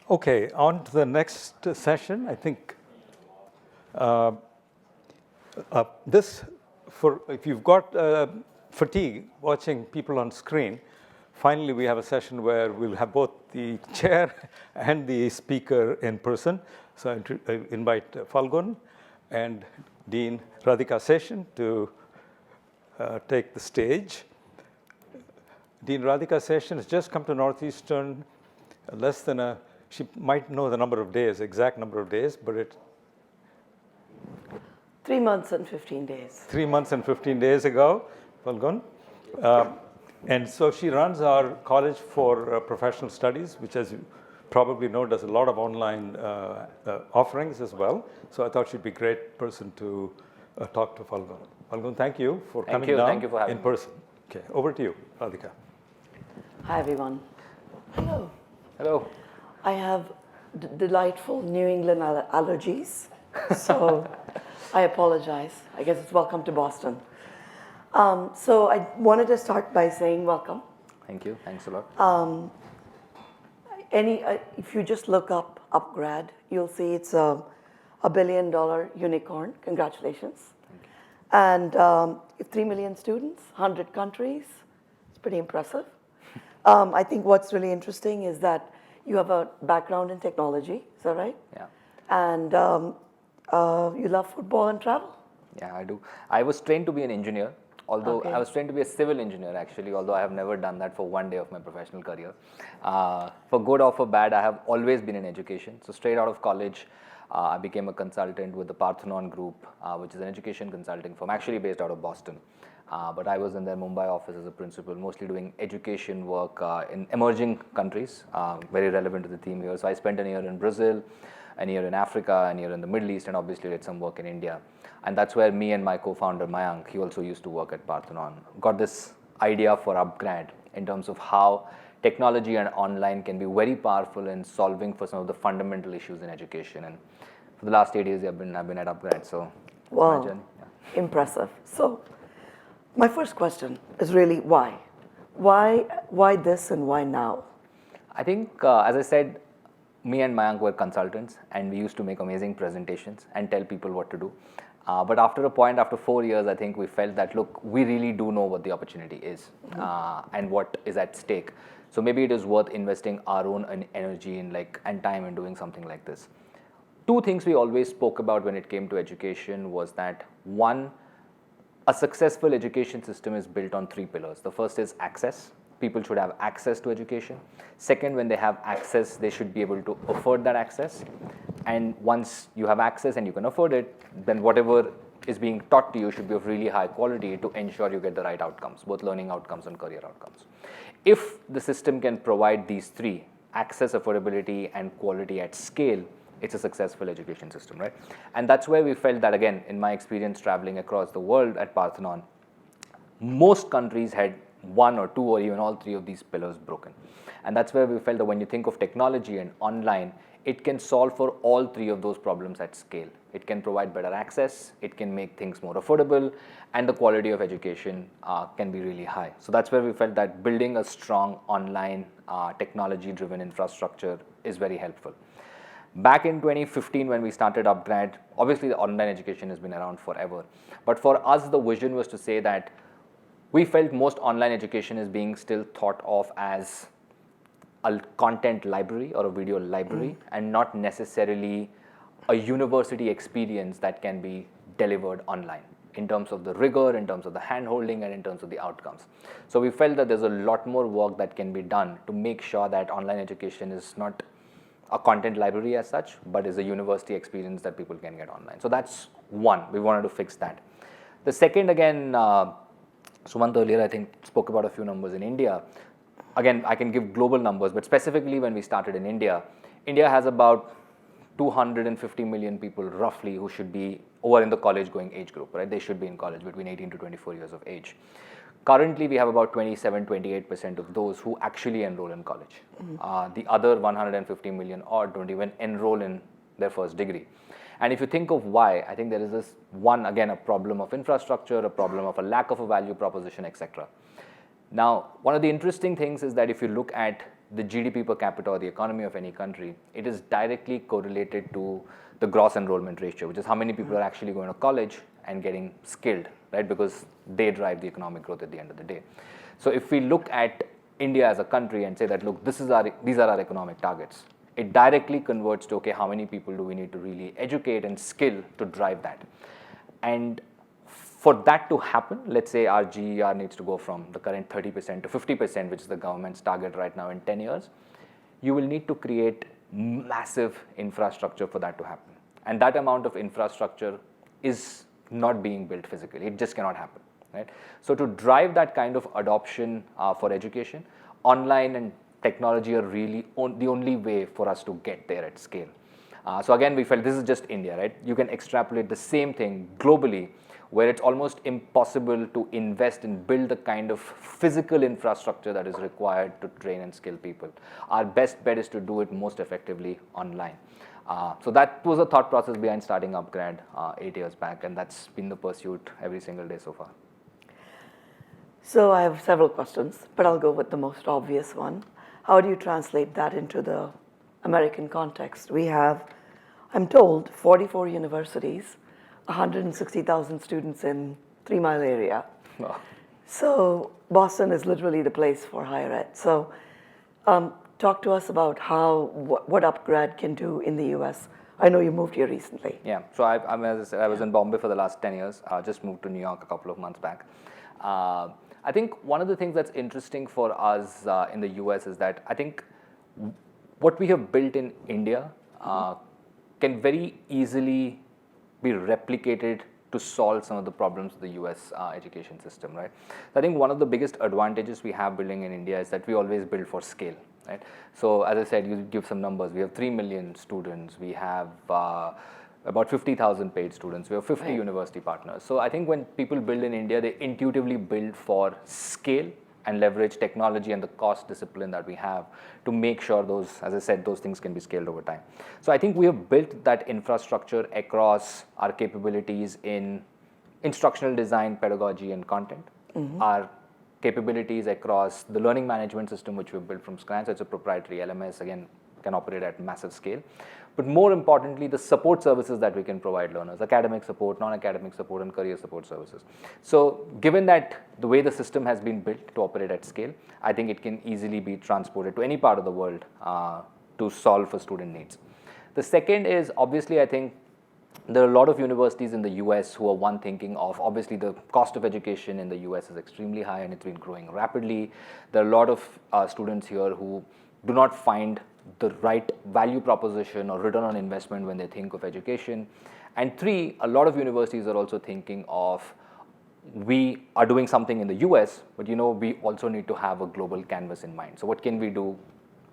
Okay, on to the next session. I think if you've got fatigue watching people on screen, finally we have a session where we'll have both the chair and the speaker in person. So I invite Phalgun and Dean Radhika Seshan to take the stage. Dean Radhika Seshan has just come to Northeastern she might know the exact number of days, but 3 months and 15 days. 3 months and 15 days ago, Phalgun. And so she runs our College for Professional Studies, which, as you probably know, does a lot of online offerings as well. So I thought she'd be a great person to talk to Phalgun. Phalgun, thank you for coming down Thank you for having in person. Okay, over to you, Radhika. Hi, everyone. Hello. Hello. I have delightful New England allergies, so I apologize. I guess it's welcome to Boston. So I wanted to start by saying welcome. Thank you. Thanks a lot. If you just look up upGrad, you'll see it's a $1 billion unicorn. Congratulations. Thank you. And 3 million students, 100 countries. It's pretty impressive. I think what's really interesting is that you have a background in technology, is that right? Yeah. And you love football and travel? Yeah, I do. I was trained to be an engineer, although Okay. I was trained to be a civil engineer actually, although I have never done that for one day of my professional career. For good or for bad, I have always been in education. So straight out of college, I became a consultant with the Parthenon Group, which is an education consulting firm, actually based out of Boston. But I was in their Mumbai office as a principal, mostly doing education work in emerging countries, very relevant to the theme here. So I spent an year in Brazil, an year in Africa, an year in the Middle East, and obviously did some work in India. And that's where me and my co-founder Mayank, he also used to work at Parthenon, got this idea for upGrad in terms of how technology and online can be very powerful in solving for some of the fundamental issues in education. And for the last 8 years, I've been at upGrad. So Wow, my journey, impressive. So my first question is really why? Why this and why now? I think, as I said, me and Mayank were consultants, and we used to make amazing presentations and tell people what to do. But after a point, after 4 years, I think we felt that, look, we really do know what the opportunity is and what is at stake. So maybe it is worth investing our own energy and time in doing something like this. Two things we always spoke about when it came to education was that, one, a successful education system is built on 3 pillars. The first is access. People should have access to education. Second, when they have access, they should be able to afford that access. And once you have access and you can afford it, then whatever is being taught to you should be of really high quality to ensure you get the right outcomes, both learning outcomes and career outcomes. If the system can provide these 3, access, affordability, and quality at scale, it's a successful education system, right? And that's where we felt that, again, in my experience traveling across the world at Parthenon, most countries had 1 or 2 or even all 3 of these pillars broken. And that's where we felt that when you think of technology and online, it can solve for all 3 of those problems at scale. It can provide better access, it can make things more affordable, and the quality of education can be really high. So that's where we felt that building a strong online technology-driven infrastructure is very helpful. Back in 2015, when we started upGrad, obviously the online education has been around forever. But for us, the vision was to say that we felt most online education is being still thought of as a content library or a video library and not necessarily a university experience that can be delivered online in terms of the rigor, in terms of the hand-holding, and in terms of the outcomes. So we felt that there's a lot more work that can be done to make sure that online education is not a content library as such, but is a university experience that people can get online. So that's one. We wanted to fix that. The second, again, Sumant earlier, I think, spoke about a few numbers in India. Again, I can give global numbers, but specifically when we started in India, India has about 250 million people roughly who should be over in the college-going age group, right? They should be in college between 18 to 24 years of age. Currently, we have about 27-28% of those who actually enroll in college. The other 150 million odd don't even enroll in their first degree. And if you think of why, I think there is this one, again, a problem of infrastructure, a problem of a lack of a value proposition, etc. Now, one of the interesting things is that if you look at the GDP per capita or the economy of any country, it is directly correlated to the gross enrollment ratio, which is how many people are actually going to college and getting skilled, right? Because they drive the economic growth at the end of the day. So if we look at India as a country and say that, look, these are our economic targets, it directly converts to, okay, how many people do we need to really educate and skill to drive that? And for that to happen, let's say our GER needs to go from the current 30% to 50%, which is the government's target right now in 10 years, you will need to create massive infrastructure for that to happen. And that amount of infrastructure is not being built physically. It just cannot happen, right? So to drive that kind of adoption for education, online and technology are really the only way for us to get there at scale. So again, we felt this is just India, right? You can extrapolate the same thing globally, where it's almost impossible to invest and build the kind of physical infrastructure that is required to train and skill people. Our best bet is to do it most effectively online. So that was the thought process behind starting upGrad 8 years back, and that's been the pursuit every single day so far. So I have several questions, but I'll go with the most obvious one. How do you translate that into the American context? We have, I'm told, 44 universities, 160,000 students in 3 Mile area. Oh. So Boston is literally the place for higher ed. So talk to us about what upGrad can do in the US. I know you moved here recently. Yeah, so as I said, I was in Bombay for the last 10 years. I just moved to New York a couple of months back. I think one of the things that's interesting for us in the US is that I think what we have built in India can very easily be replicated to solve some of the problems of the US education system, right? So I think one of the biggest advantages we have building in India is that we always build for scale, right? So as I said, you give some numbers. We have 3 million students. We have about 50,000 paid students. We have 50 university partners. So I think when people build in India, they intuitively build for scale and leverage technology and the cost discipline that we have to make sure those, as I said, those things can be scaled over time. So I think we have built that infrastructure across our capabilities in instructional design, pedagogy, and content. Our capabilities across the learning management system, which we've built from scratch. It's a proprietary LMS, again, can operate at massive scale. But more importantly, the support services that we can provide learners, academic support, non-academic support, and career support services. So given that the way the system has been built to operate at scale, I think it can easily be transported to any part of the world to solve for student needs. The second is, obviously, I think there are a lot of universities in the US who are thinking of, obviously, the cost of education in the US is extremely high and it's been growing rapidly. There are a lot of students here who do not find the right value proposition or return on investment when they think of education. And 3, a lot of universities are also thinking of, we are doing something in the US, but we also need to have a global canvas in mind. So what can we do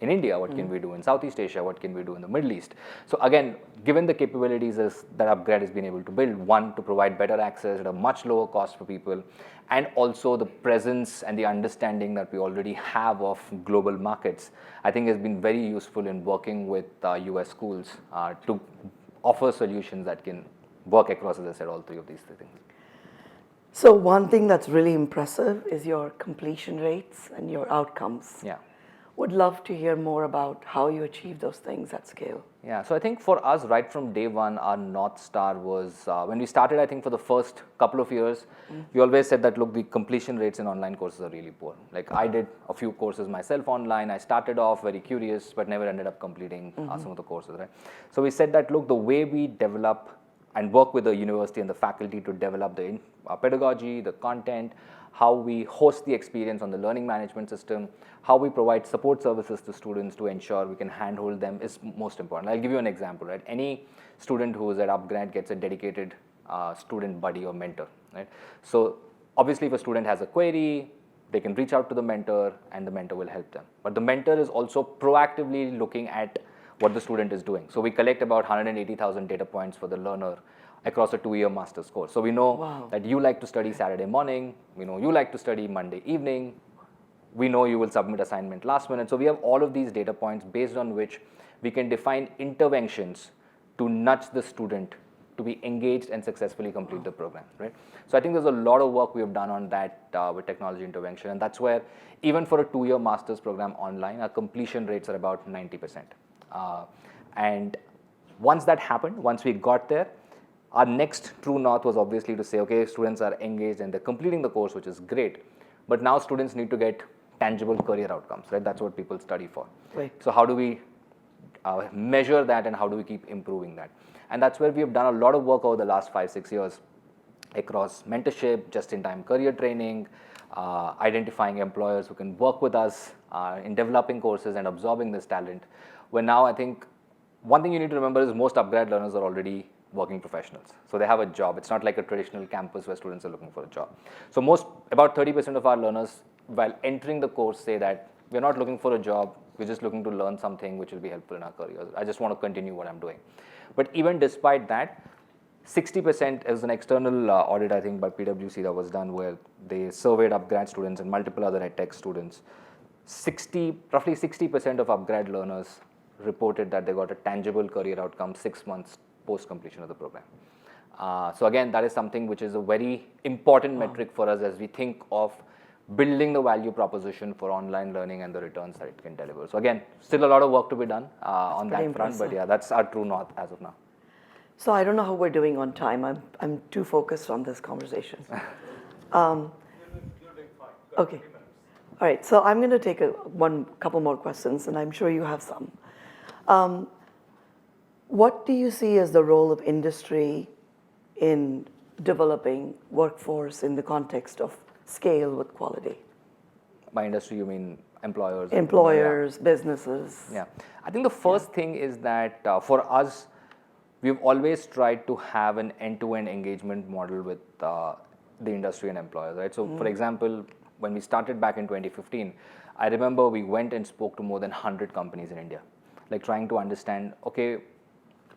in India? What can we do in Southeast Asia? What can we do in the Middle East? So again, given the capabilities that upGrad has been able to build, one, to provide better access at a much lower cost for people, and also the presence and the understanding that we already have of global markets, I think has been very useful in working with US schools to offer solutions that can work across, as I said, all 3 of these things. So one thing that's really impressive is your completion rates and your outcomes. Yeah. Would love to hear more about how you achieve those things at scale. Yeah, so I think for us, right from day one, our North Star was, when we started, I think for the first couple of years, we always said that, look, the completion rates in online courses are really poor. Like I did a few courses myself online. I started off very curious, but never ended up completing some of the courses, right? So we said that, look, the way we develop and work with the university and the faculty to develop the pedagogy, the content, how we host the experience on the learning management system, how we provide support services to students to ensure we can handhold them is most important. I'll give you an example, right? Any student who is at upGrad gets a dedicated student buddy or mentor, right? So obviously if a student has a query, they can reach out to the mentor and the mentor will help them. But the mentor is also proactively looking at what the student is doing. So we collect about 180,000 data points for the learner across a 2-year master's course. So we know that you like to study Saturday morning, we know you like to study Monday evening, we know you will submit assignment last minute. So we have all of these data points based on which we can define interventions to nudge the student to be engaged and successfully complete the program, right? So I think there's a lot of work we have done on that with technology intervention, and that's where even for a 2-year master's program online, our completion rates are about 90%. And once that happened, once we got there, our next true north was obviously to say, okay, students are engaged and they're completing the course, which is great, but now students need to get tangible career outcomes, right? That's what people study for. Right. So how do we measure that, and how do we keep improving that? And that's where we have done a lot of work over the last 5-6 years across mentorship, just-in-time career training, identifying employers who can work with us in developing courses and absorbing this talent. Where now I think one thing you need to remember is most upGrad learners are already working professionals. So they have a job. It's not like a traditional campus where students are looking for a job. So about 30% of our learners, while entering the course, say that we're not looking for a job, we're just looking to learn something which will be helpful in our careers. I just want to continue what I'm doing. But even despite that, 60% is an external audit, I think, by PwC that was done, where they surveyed upGrad students and multiple other edtech students. Roughly 60% of upGrad learners reported that they got a tangible career outcome 6 months post completion of the program. So again, that is something which is a very important metric for us as we think of building the value proposition for online learning and the returns that it can deliver. So again, still a lot of work to be done on that front, but yeah, that's our true north as of now. So I don't know how we're doing on time. I'm too focused on this conversation. You're doing fine. Okay. All right. So I'm going to take couple more questions, and I'm sure you have some. What do you see as the role of industry in developing workforce in the context of scale with quality? By industry, you mean employers? Employers, businesses. Yeah. I think the first thing is that for us, we've always tried to have an end-to-end engagement model with the industry and employers, right? So for example, when we started back in 2015, I remember we went and spoke to more than 100 companies in India, like trying to understand, okay,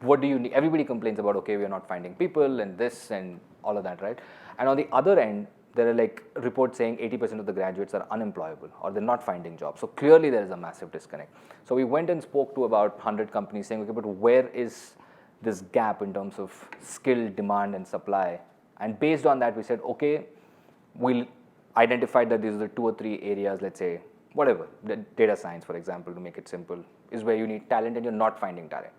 what do you need? Everybody complains about, okay, we're not finding people and this and all of that, right? And on the other end, there are like reports saying 80% of the graduates are unemployable or they're not finding jobs. So clearly there is a massive disconnect. So we went and spoke to about 100 companies saying, okay, but where is this gap in terms of skill, demand, and supply? And based on that, we said, okay, we'll identify that these are the 2 or 3 areas, let's say, whatever, the data science, for example, to make it simple, is where you need talent and you're not finding talent.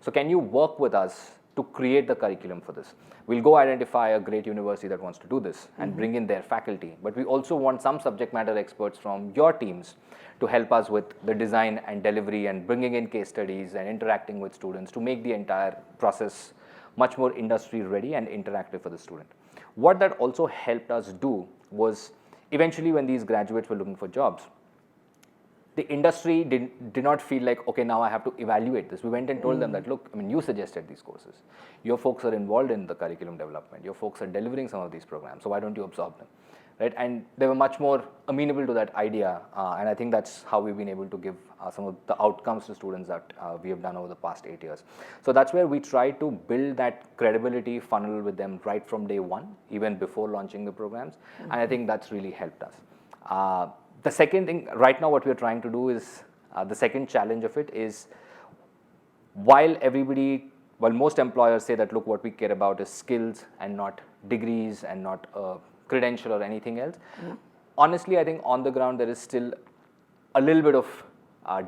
So can you work with us to create the curriculum for this? We'll go identify a great university that wants to do this and bring in their faculty. But we also want some subject matter experts from your teams to help us with the design and delivery and bringing in case studies and interacting with students to make the entire process much more industry ready and interactive for the student. What that also helped us do was eventually when these graduates were looking for jobs, the industry did not feel like, okay, now I have to evaluate this. We went and told them that, look, I mean, you suggested these courses. Your folks are involved in the curriculum development. Your folks are delivering some of these programs. So why don't you absorb them, right? And they were much more amenable to that idea. And I think that's how we've been able to give some of the outcomes to students that we have done over the past 8 years. So that's where we try to build that credibility funnel with them right from day one, even before launching the programs. And I think that's really helped us. The second thing, right now what we're trying to do is, the second challenge of it is, while most employers say that, look, what we care about is skills and not degrees and not a credential or anything else, honestly, I think on the ground there is still a little bit of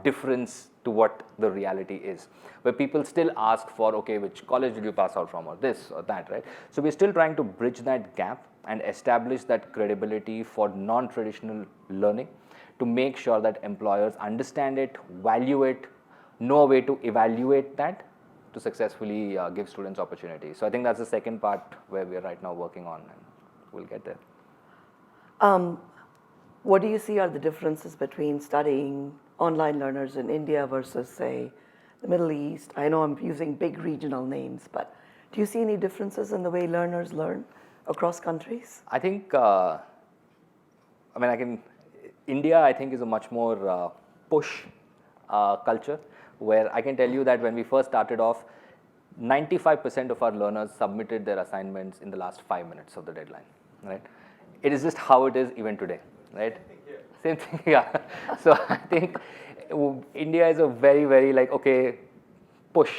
difference to what the reality is, where people still ask for, okay, which college did you pass out from, or this or that, right? So we're still trying to bridge that gap and establish that credibility for non-traditional learning to make sure that employers understand it, value it, know a way to evaluate that to successfully give students opportunities. So I think that's the second part where we're right now working on, and we'll get there. What do you see are the differences between studying online learners in India versus, say, the Middle East? I know I'm using big regional names, but do you see any differences in the way learners learn across countries? I think, India, I think, is a much more push culture, where I can tell you that when we first started off, 95% of our learners submitted their assignments in the last 5 minutes of the deadline, right? It is just how it is even today, right? Same thing, yeah. So I think India is a very, very push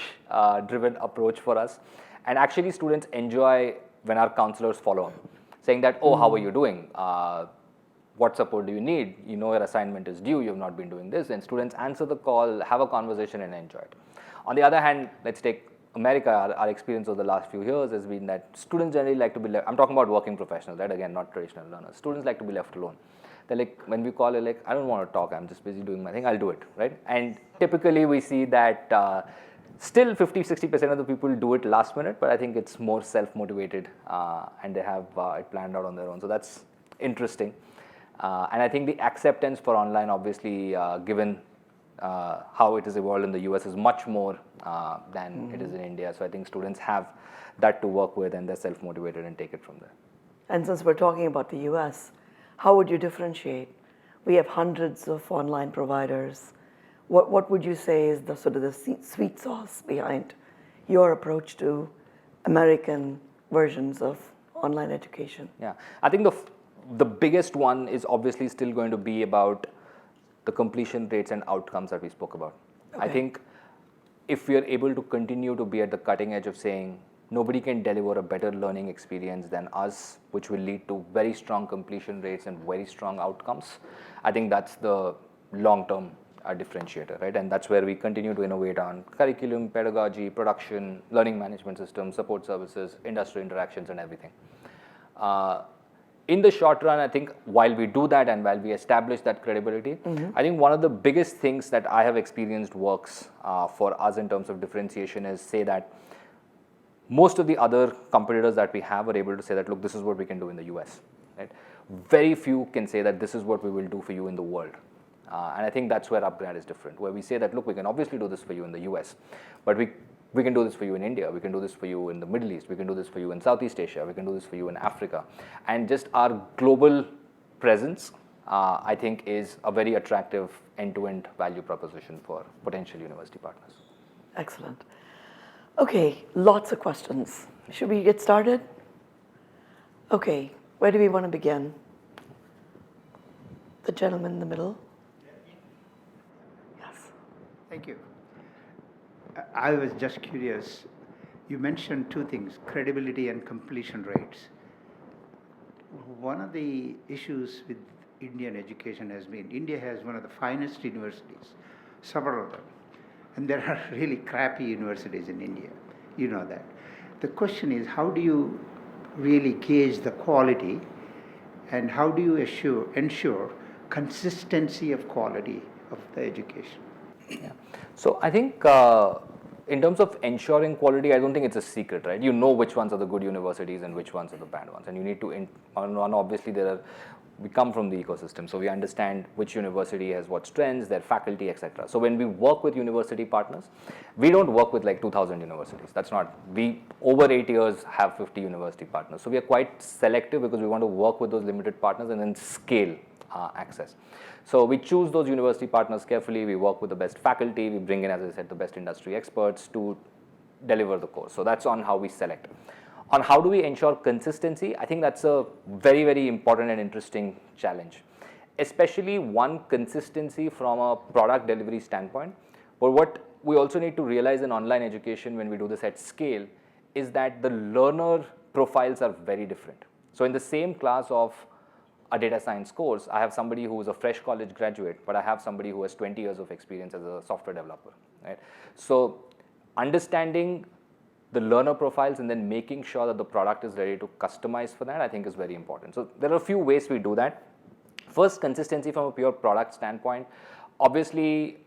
driven approach for us. And actually students enjoy when our counselors follow up, saying that, oh, how are you doing? What support do you need? You know your assignment is due, you have not been doing this. And students answer the call, have a conversation and enjoy it. On the other hand, let's take America. Our experience over the last few years has been that students generally like to be left, I'm talking about working professionals, right? Again, not traditional learners. Students like to be left alone. They're like, when we call, they're like, I don't want to talk, I'm just busy doing my thing, I'll do it, right? And typically we see that still 50-60% of the people do it last minute, but I think it's more self-motivated and they have it planned out on their own. So that's interesting. And I think the acceptance for online, obviously, given how it has evolved in the US, is much more than it is in India. So I think students have that to work with and they're self-motivated and take it from there. And since we're talking about the US, how would you differentiate? We have hundreds of online providers. What would you say is the sort of the sweet sauce behind your approach to American versions of online education? Yeah, I think the biggest one is obviously still going to be about the completion rates and outcomes that we spoke about. Okay. I think if we are able to continue to be at the cutting edge of saying nobody can deliver a better learning experience than us, which will lead to very strong completion rates and very strong outcomes, I think that's the long-term differentiator, right? And that's where we continue to innovate on curriculum, pedagogy, production, learning management systems, support services, industry interactions, and everything. In the short run, I think while we do that and while we establish that credibility, I think one of the biggest things that I have experienced works for us in terms of differentiation is say that most of the other competitors that we have are able to say that, look, this is what we can do in the US, right? Very few can say that this is what we will do for you in the world. And I think that's where upGrad is different, where we say that, look, we can obviously do this for you in the US, but we can do this for you in India, we can do this for you in the Middle East, we can do this for you in Southeast Asia, we can do this for you in Africa. And just our global presence, I think, is a very attractive end-to-end value proposition for potential university partners. Excellent. Okay, lots of questions. Should we get started? Okay, where do we want to begin? The gentleman in the middle. Yes. Thank you. I was just curious. You mentioned two things, credibility and completion rates. One of the issues with Indian education has been, India has one of the finest universities, several of them. And there are really crappy universities in India. You know that. The question is, how do you really gauge the quality and how do you ensure consistency of quality of the education? Yeah. So I think in terms of ensuring quality, I don't think it's a secret, right? You know which ones are the good universities and which ones are the bad ones. And you need to, obviously we come from the ecosystem, so we understand which university has what strengths, their faculty, etc. So when we work with university partners, we don't work with like 2,000 universities. That's not, we over 8 years have 50 university partners. So we are quite selective because we want to work with those limited partners and then scale access. So we choose those university partners carefully, we work with the best faculty, we bring in, as I said, the best industry experts to deliver the course. So that's on how we select. On how do we ensure consistency, I think that's a very, very important and interesting challenge, especially one, consistency from a product delivery standpoint. But what we also need to realize in online education when we do this at scale is that the learner profiles are very different. So in the same class of a data science course, I have somebody who is a fresh college graduate, but I have somebody who has 20 years of experience as a software developer, right? So understanding the learner profiles and then making sure that the product is ready to customize for that, I think is very important. So there are a few ways we do that. First, consistency from a pure product standpoint. Obviously,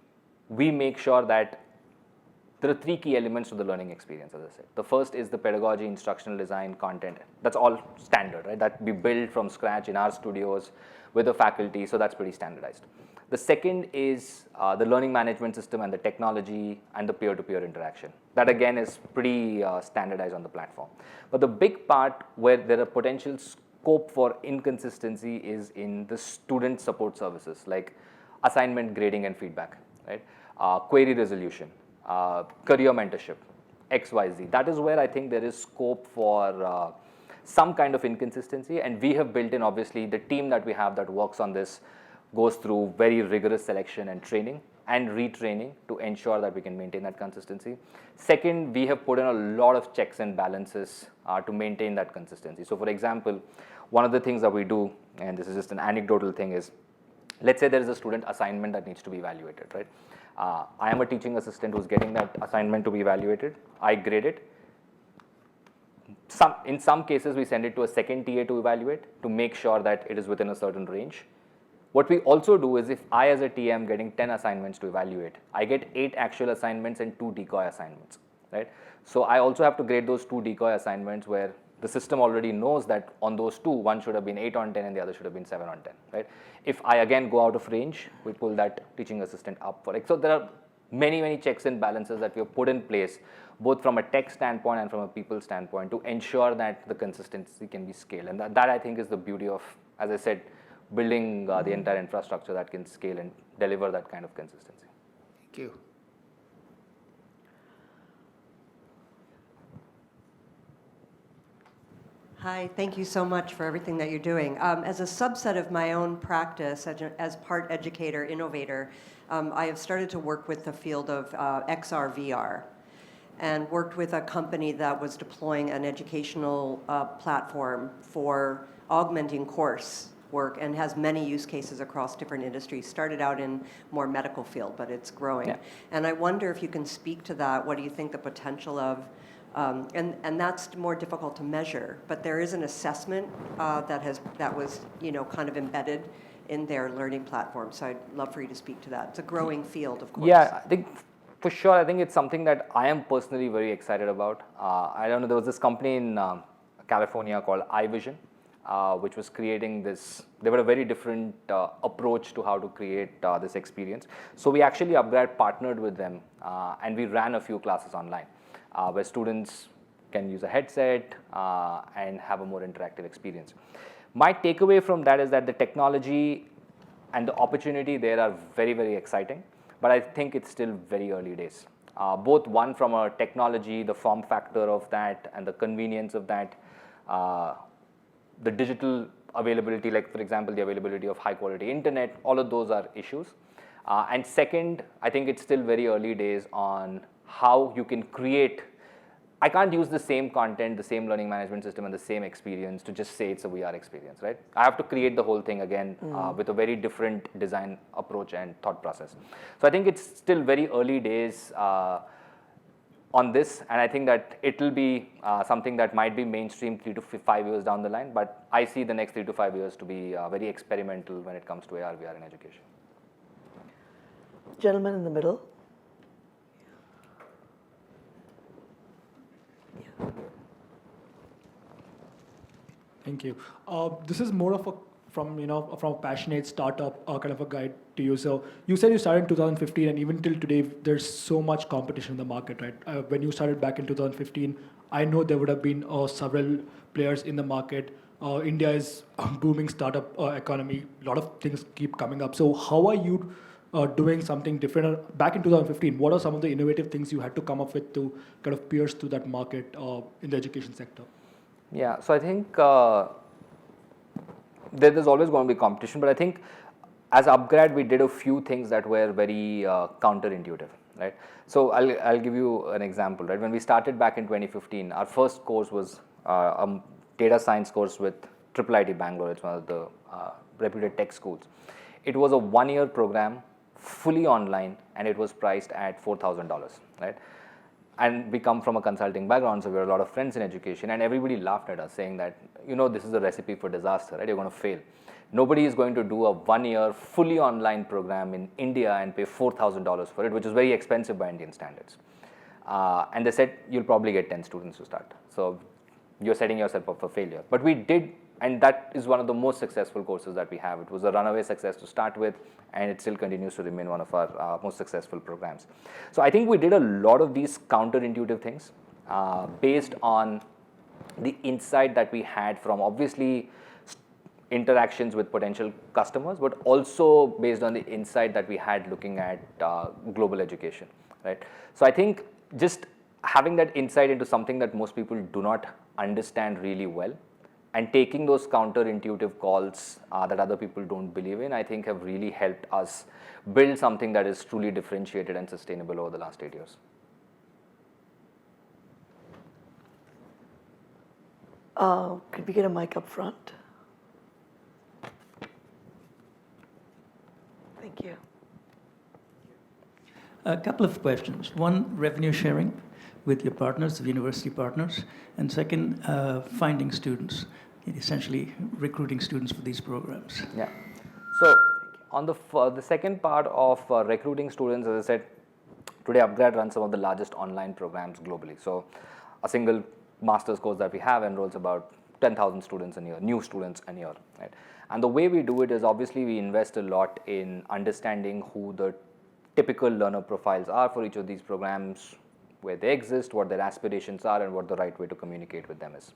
we make sure that there are three key elements to the learning experience, as I said. The first is the pedagogy, instructional design, content. That's all standard, right? That we build from scratch in our studios with the faculty, so that's pretty standardized. The second is the learning management system and the technology and the peer-to-peer interaction. That again is pretty standardized on the platform. But the big part where there are potential scope for inconsistency is in the student support services like assignment, grading and feedback, right? Query resolution, career mentorship, XYZ. That is where I think there is scope for some kind of inconsistency, and we have built in, obviously, the team that we have that works on this goes through very rigorous selection and training and retraining to ensure that we can maintain that consistency. Second, we have put in a lot of checks and balances to maintain that consistency. So for example, one of the things that we do, and this is just an anecdotal thing, is let's say there is a student assignment that needs to be evaluated, right? I am a teaching assistant who's getting that assignment to be evaluated. I grade it. In some cases, we send it to a second TA to evaluate to make sure that it is within a certain range. What we also do is if I as a TA am getting 10 assignments to evaluate, I get 8 actual assignments and 2 decoy assignments, right? So I also have to grade those 2 decoy assignments where the system already knows that on those 2, one should have been 8 on 10 and the other should have been 7 on 10, right? If I again go out of range, we pull that teaching assistant up for it. So there are many checks and balances that we have put in place, both from a tech standpoint and from a people standpoint, to ensure that the consistency can be scaled. And that I think is the beauty of, as I said, building the entire infrastructure that can scale and deliver that kind of consistency. Thank you. Hi, thank you so much for everything that you're doing. As a subset of my own practice, as part educator, innovator, I have started to work with the field of XR, VR, and worked with a company that was deploying an educational platform for augmenting course work and has many use cases across different industries. Started out in more medical field, but it's growing. Yeah. And I wonder if you can speak to that. What do you think the potential of, and that's more difficult to measure, but there is an assessment that was kind of embedded in their learning platform. So I'd love for you to speak to that. It's a growing field, of course. Yeah, I think for sure, I think it's something that I am personally very excited about. I don't know, there was this company in California called iVision, which was creating this. They were a very different approach to how to create this experience. So we actually upGrad partnered with them, and we ran a few classes online where students can use a headset and have a more interactive experience. My takeaway from that is that the technology and the opportunity there are very exciting, but I think it's still very early days. Both one from a technology, the form factor of that, and the convenience of that, the digital availability, like for example, the availability of high quality internet, all of those are issues. And second, I think it's still very early days on how you can create. I can't use the same content, the same learning management system, and the same experience to just say it's a VR experience, right? I have to create the whole thing again with a very different design approach and thought process. So I think it's still very early days on this, and I think that it'll be something that might be mainstream 3 to 5 years down the line, but I see the next 3 to 5 years to be very experimental when it comes to AR, VR in education. Gentleman in the middle. Thank you. This is more of a from a passionate startup kind of a guide to you. So you said you started in 2015, and even till today, there's so much competition in the market, right? When you started back in 2015, I know there would have been several players in the market. India is a booming startup economy. A lot of things keep coming up. So how are you doing something different? Back in 2015, what are some of the innovative things you had to come up with to kind of pierce through that market in the education sector? Yeah, so I think there's always going to be competition, but I think as upGrad, we did a few things that were very counterintuitive, right? So I'll give you an example, right? When we started back in 2015, our first course was a data science course with IIIT Bangalore. It's one of the reputed tech schools. It was a 1-year program, fully online, and it was priced at $4,000, right? And we come from a consulting background, so we have a lot of friends in education, and everybody laughed at us saying that, this is a recipe for disaster, right? You're going to fail. Nobody is going to do a 1-year fully online program in India and pay $4,000 for it, which is very expensive by Indian standards. And they said, you'll probably get 10 students to start. So you're setting yourself up for failure. But we did, and that is one of the most successful courses that we have. It was a runaway success to start with, and it still continues to remain one of our most successful programs. So I think we did a lot of these counterintuitive things based on the insight that we had from obviously interactions with potential customers, but also based on the insight that we had looking at global education, right? So I think just having that insight into something that most people do not understand really well, and taking those counterintuitive calls that other people don't believe in, I think have really helped us build something that is truly differentiated and sustainable over the last 8 years. Could we get a mic up front? Thank you. A couple of questions. One, revenue sharing with your partners, the university partners, and second, finding students, essentially recruiting students for these programs. Yeah. So on the second part of recruiting students, as I said, today upGrad runs some of the largest online programs globally. So a single master's course that we have enrolls about 10,000 students a year, new students a year, right? And the way we do it is obviously we invest a lot in understanding who the typical learner profiles are for each of these programs, where they exist, what their aspirations are, and what the right way to communicate with them is.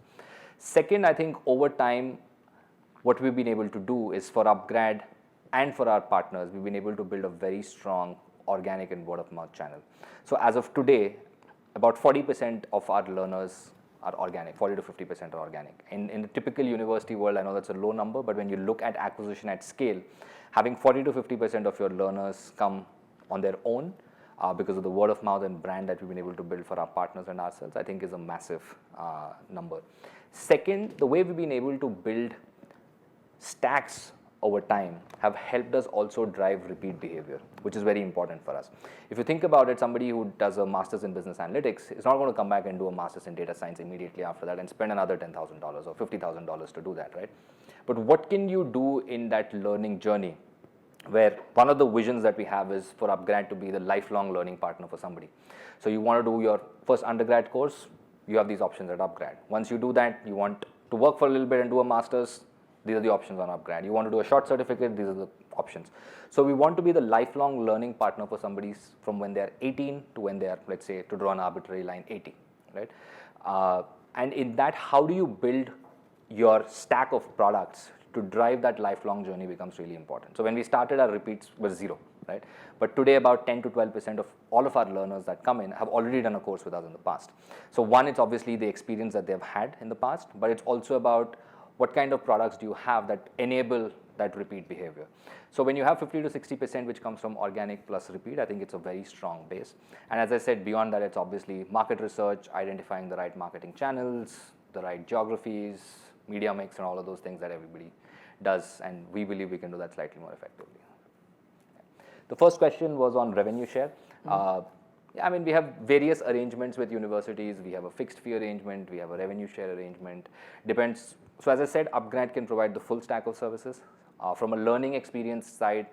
Second, I think over time, what we've been able to do is for upGrad and for our partners, we've been able to build a very strong organic and word of mouth channel. So as of today, about 40% of our learners are organic, 40 to 50% are organic. In the typical university world, I know that's a low number, but when you look at acquisition at scale, having 40 to 50% of your learners come on their own because of the word of mouth and brand that we've been able to build for our partners and ourselves, I think is a massive number. Second, the way we've been able to build stacks over time have helped us also drive repeat behavior, which is very important for us. If you think about it, somebody who does a master's in business analytics is not going to come back and do a master's in data science immediately after that and spend another $10,000 or $50,000 to do that, right? But what can you do in that learning journey, where one of the visions that we have is for upGrad to be the lifelong learning partner for somebody. So you want to do your first undergrad course, you have these options at upGrad. Once you do that, you want to work for a little bit and do a master's, these are the options on upGrad. You want to do a short certificate, these are the options. So we want to be the lifelong learning partner for somebody from when they're 18 to when they're, let's say, to draw an arbitrary line, 80, right? And in that, how do you build your stack of products to drive that lifelong journey becomes really important. So when we started, our repeats were 0, right? But today, about 10 to 12% of all of our learners that come in have already done a course with us in the past. So one, it's obviously the experience that they've had in the past, but it's also about what kind of products do you have that enable that repeat behavior. So when you have 50 to 60% which comes from organic plus repeat, I think it's a very strong base. And as I said, beyond that, it's obviously market research, identifying the right marketing channels, the right geographies, media mix, and all of those things that everybody does, and we believe we can do that slightly more effectively. The first question was on revenue share. I mean, we have various arrangements with universities. We have a fixed fee arrangement. We have a revenue share arrangement. Depends. So as I said, upGrad can provide the full stack of services. From a learning experience side,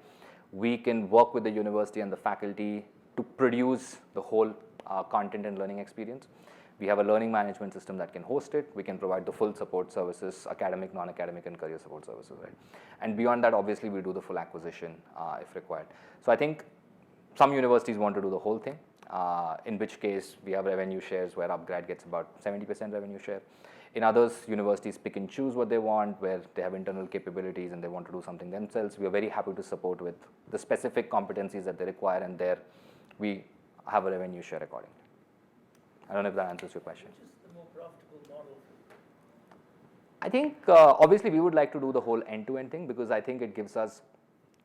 we can work with the university and the faculty to produce the whole content and learning experience. We have a learning management system that can host it. We can provide the full support services, academic, non-academic, and career support services, right? And beyond that, obviously, we do the full acquisition if required. So I think some universities want to do the whole thing, in which case we have revenue shares where upGrad gets about 70% revenue share. In others, universities pick and choose what they want, where they have internal capabilities and they want to do something themselves. We are very happy to support with the specific competencies that they require, and there we have a revenue share accordingly. I don't know if that answers your question. Which is the more profitable model? I think obviously we would like to do the whole end-to-end thing, because I think it gives us,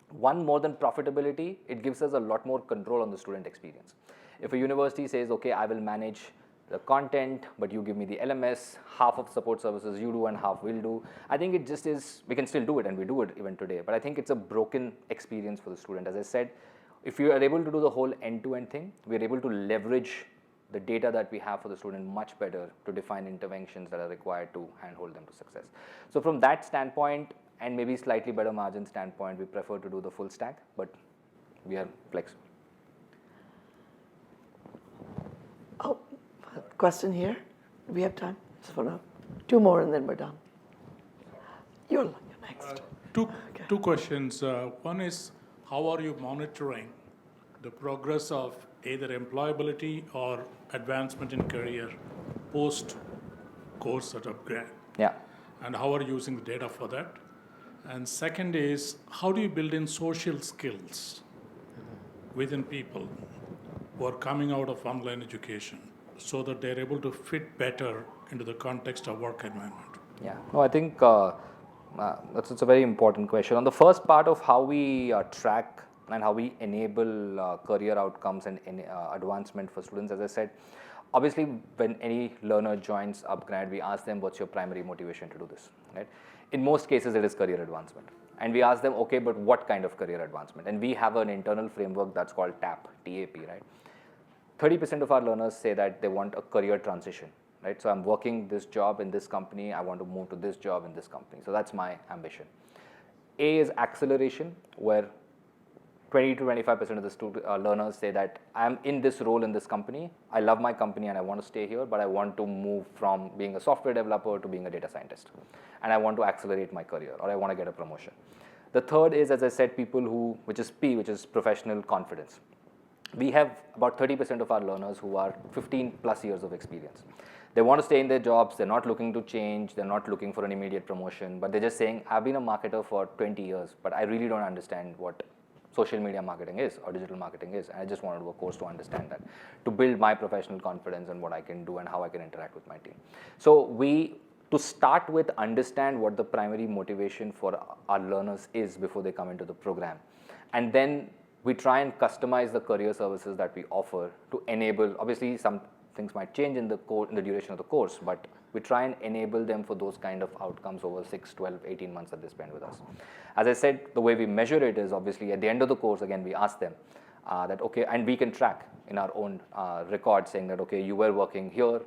one, more than profitability, it gives us a lot more control on the student experience. If a university says, okay, I will manage the content, but you give me the LMS, half of support services you do and half we'll do, I think it just is, we can still do it, and we do it even today, but I think it's a broken experience for the student. As I said, if you are able to do the whole end-to-end thing, we're able to leverage the data that we have for the student much better to define interventions that are required to handhold them to success. So from that standpoint, and maybe slightly better margin standpoint, we prefer to do the full stack, but we are flexible. Oh, question here. Do we have time? Just for now. 2 more and then we're done. You're next. Two questions. One is, how are you monitoring the progress of either employability or advancement in career post-course at upGrad? Yeah. And how are you using the data for that? And second is, how do you build in social skills within people who are coming out of online education so that they're able to fit better into the context of work environment? Yeah, no, I think that's a very important question. On the first part of how we track and how we enable career outcomes and advancement for students, as I said, obviously when any learner joins upGrad, we ask them what's your primary motivation to do this, right? In most cases, it is career advancement. And we ask them, okay, but what kind of career advancement? And we have an internal framework that's called TAP, T-A-P, right? 30% of our learners say that they want a career transition, right? So I'm working this job in this company, I want to move to this job in this company. So that's my ambition. A is acceleration, where 20 to 25% of the learners say that I'm in this role in this company, I love my company and I want to stay here, but I want to move from being a software developer to being a data scientist. And I want to accelerate my career, or I want to get a promotion. The third is, as I said, people who, which is P, which is professional confidence. We have about 30% of our learners who are 15 plus years of experience. They want to stay in their jobs, they're not looking to change, they're not looking for an immediate promotion, but they're just saying, I've been a marketer for 20 years, but I really don't understand what social media marketing is or digital marketing is. And I just want to do a course to understand that, to build my professional confidence and what I can do and how I can interact with my team. So to start with, understand what the primary motivation for our learners is before they come into the program. And then we try and customize the career services that we offer to enable, obviously some things might change in the duration of the course, but we try and enable them for those kind of outcomes over 6, 12, 18 months that they spend with us. As I said, the way we measure it is obviously at the end of the course, again, we ask them that, okay, and we can track in our own record saying that, okay, you were working here,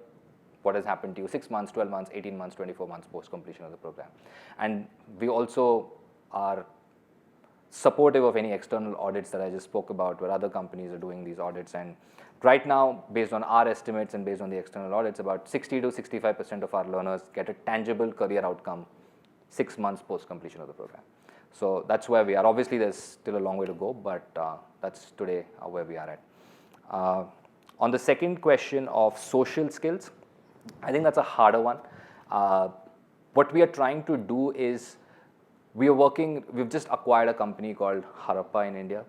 what has happened to you 6 months, 12 months, 18 months, 24 months post completion of the program. And we also are supportive of any external audits that I just spoke about, where other companies are doing these audits. And right now, based on our estimates and based on the external audits, about 60 to 65% of our learners get a tangible career outcome 6 months post completion of the program. So that's where we are. Obviously, there's still a long way to go, but that's today where we are at. On the second question of social skills, I think that's a harder one. What we are trying to do is, we've just acquired a company called Harappa in India,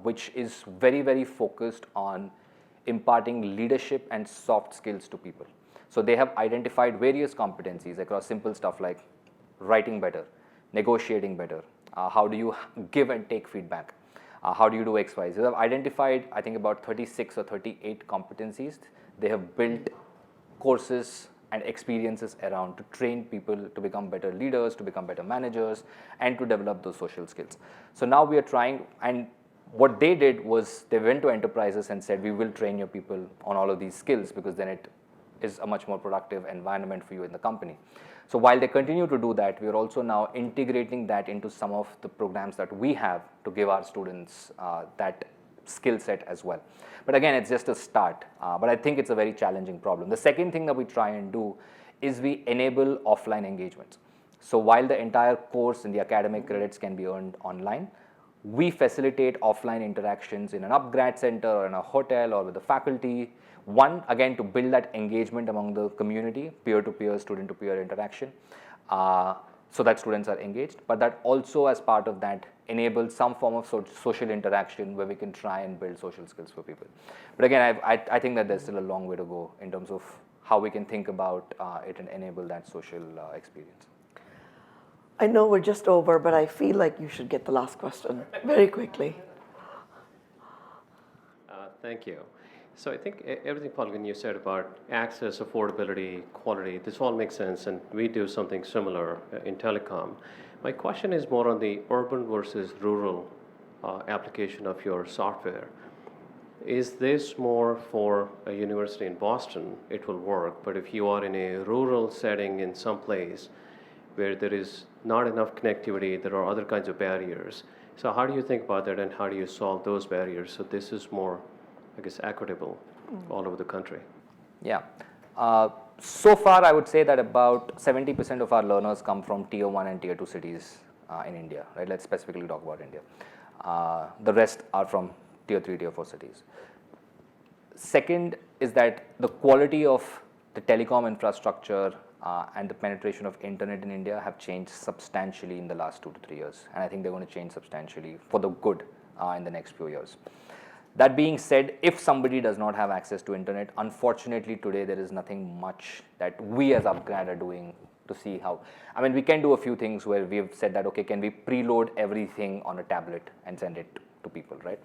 which is very, very focused on imparting leadership and soft skills to people. So they have identified various competencies across simple stuff like writing better, negotiating better, how do you give and take feedback, how do you do X, Y. So they have identified, I think, about 36 or 38 competencies. They have built courses and experiences around to train people to become better leaders, to become better managers, and to develop those social skills. So now we are trying, and what they did was they went to enterprises and said, we will train your people on all of these skills because then it is a much more productive environment for you in the company. So while they continue to do that, we are also now integrating that into some of the programs that we have to give our students that skill set as well. But again, it's just a start, but I think it's a very challenging problem. The second thing that we try and do is we enable offline engagements. So while the entire course and the academic credits can be earned online, we facilitate offline interactions in an upGrad center or in a hotel or with the faculty. One, again, to build that engagement among the community, peer-to-peer, student-to-peer interaction, so that students are engaged, but that also as part of that enables some form of social interaction where we can try and build social skills for people. But again, I think that there's still a long way to go in terms of how we can think about it and enable that social experience. I know we're just over, but I feel like you should get the last question very quickly. Thank you. So I think everything, Phalgun, you said about access, affordability, quality, this all makes sense, and we do something similar in telecom. My question is more on the urban versus rural application of your software. Is this more for a university in Boston? It will work, but if you are in a rural setting in some place where there is not enough connectivity, there are other kinds of barriers. So how do you think about that, and how do you solve those barriers so this is more, I guess, equitable all over the country? Yeah. So far, I would say that about 70% of our learners come from Tier 1 and Tier 2 cities in India, right? Let's specifically talk about India. The rest are from Tier 3, Tier 4 cities. Second is that the quality of the telecom infrastructure and the penetration of internet in India have changed substantially in the last 2 to 3 years. And I think they're going to change substantially for the good in the next few years. That being said, if somebody does not have access to internet, unfortunately today there is nothing much that we as upGrad are doing to see how. I mean, we can do a few things where we have said that, okay, can we preload everything on a tablet and send it to people, right?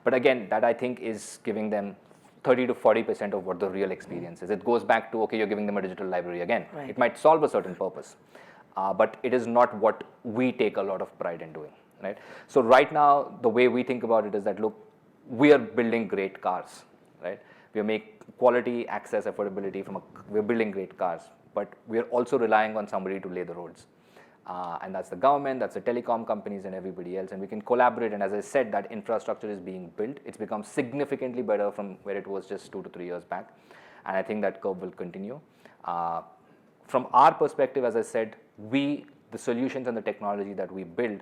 But again, that I think is giving them 30 to 40% of what the real experience is. It goes back to, okay, you're giving them a digital library again. Right. It might solve a certain purpose, but it is not what we take a lot of pride in doing, right? So right now, the way we think about it is that, look, we are building great cars, right? We make quality, access, affordability we're building great cars, but we're also relying on somebody to lay the roads. And that's the government, that's the telecom companies and everybody else, and we can collaborate. And as I said, that infrastructure is being built. It's become significantly better from where it was just 2 to 3 years back. And I think that curve will continue. From our perspective, as I said, the solutions and the technology that we build,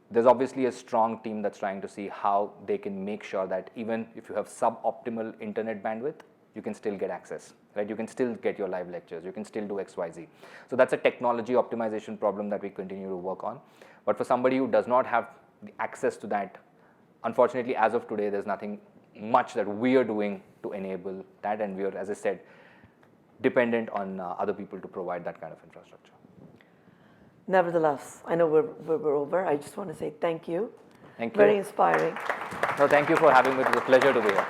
there's obviously a strong team that's trying to see how they can make sure that even if you have suboptimal internet bandwidth, you can still get access, right? You can still get your live lectures, you can still do XYZ. So that's a technology optimization problem that we continue to work on. But for somebody who does not have the access to that, unfortunately, as of today, there's nothing much that we are doing to enable that, and we are, as I said, dependent on other people to provide that kind of infrastructure. Nevertheless, I know we're over. I just want to say thank you. Thank you. Very inspiring. No, thank you for having me. It was a pleasure to be here.